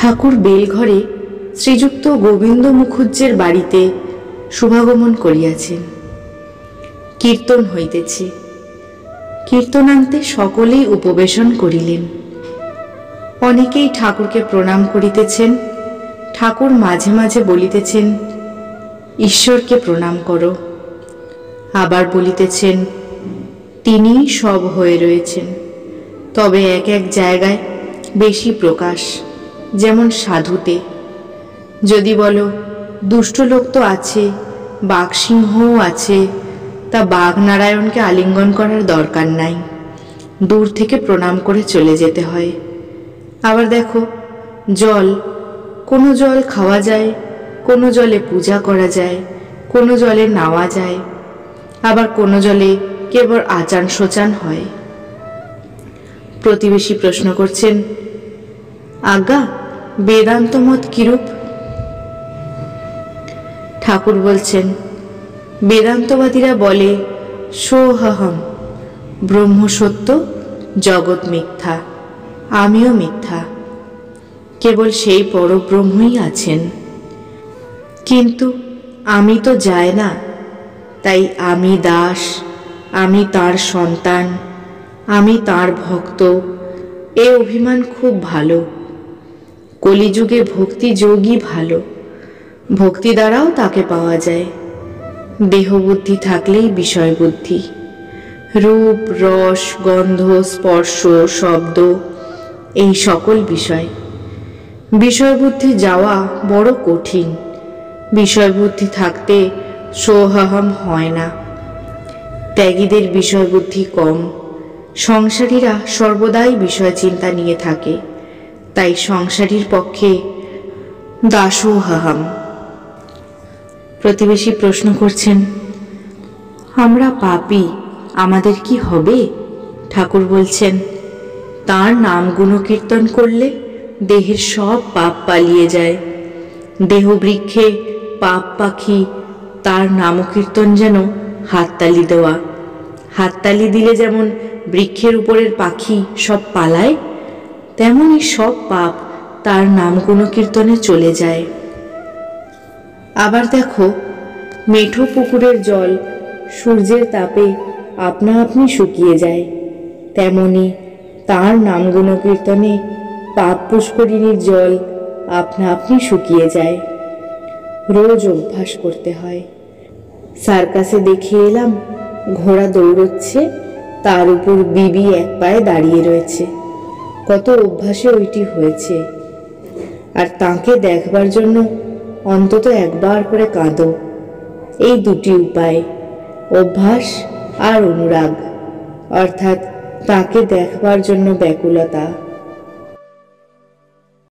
ঠাকুর বেলঘরে শ্রীযুক্ত গোবিন্দ মুখুজ্জের বাড়িতে শুভাগমন করিয়াছেন। কীর্তন হইতেছে। কীর্তনান্তে সকলেই উপবেশন করিলেন। অনেকেই ঠাকুরকে প্রণাম করিতেছেন। ঠাকুর মাঝে মাঝে বলিতেছেন, ঈশ্বরকে প্রণাম করো। আবার বলিতেছেন, তিনি সব হয়ে রয়েছেন, তবে এক এক জায়গায় বেশি প্রকাশ, যেমন সাধুতে। যদি বলো দুষ্ট লোক তো আছে, বাঘসিংহও আছে, তা বাঘনারায়ণকে আলিঙ্গন করার দরকার নাই, দূর থেকে প্রণাম করে চলে যেতে হয়। আবার দেখো জল, কোনো জল খাওয়া যায়, কোনো জলে পূজা করা যায়, কোনো জলে নাওয়া যায়, আবার কোনো জলে কেবল আচান শোচান হয়। প্রতিবেশী প্রশ্ন করছেন, আজ্ঞা বেদান্ত মত কিরূপ? ঠাকুর বলছেন, বেদান্তবাদীরা বলে সোহহম, ব্রহ্ম সত্য, জগৎ মিথ্যা, আমিও মিথ্যা, কেবল সেই পরব্রহ্মই আছেন। কিন্তু আমি তো যায় না, তাই আমি দাস, আমি তার সন্তান, আমি তার ভক্ত, এ অভিমান খুব ভালো। কলিযুগে ভক্তি যোগই ভালো, ভক্তি দ্বারাও তাকে পাওয়া যায়। দেহবুদ্ধি থাকলেই বিষয় বুদ্ধি, রূপ রস গন্ধ স্পর্শ শব্দ, এই সকল বিষয়। বিষয় বুদ্ধি যাওয়া বড় কঠিন। বিষয় বুদ্ধি থাকতে সোহহম হয় না। ত্যাগীদের বিষয় বুদ্ধি কম। সংসারীরা সর্বদাই বিষয় চিন্তা নিয়ে থাকে, তাই সংসারীর পক্ষে দাসোহহম। প্রতিবেশী প্রশ্ন করছেন, আমরা পাপী, আমাদের কি হবে? ঠাকুর বলছেন, তার নাম গুণকীর্তন করলে দেহের সব পাপ পালিয়ে যায়। দেহ বৃক্ষে পাপ পাখি, তার নামকীর্তন যেন হাততালি দেওয়া। হাততালি দিলে যেমন বৃক্ষের উপরের পাখি সব পালায়, তেমনই সব পাপ তার নাম গুণকীর্তনে চলে যায়। আবার দেখো মেঠো পুকুরের জল সূর্যের তাপে আপনা আপনি শুকিয়ে যায়, তেমনি তার নাম গুণকীর্তনে পাপ পুষ্করিণীর জল আপনা আপনি শুকিয়ে যায়। রোজ অভ্যাস করতে হয়। সার্কাসে দেখে এলাম, ঘোড়া দৌড়চ্ছে, তার উপর বিবি এক পায়ে দাঁড়িয়ে রয়েছে। কত অভ্যাসে ওইটি হয়েছে। আর তাকে দেখবার জন্য অন্তত একবার করে কাঁদো। এই দুটি উপায়, অভ্যাস আর অনুরাগ, অর্থাৎ তাকে দেখবার জন্য ব্যাকুলতা।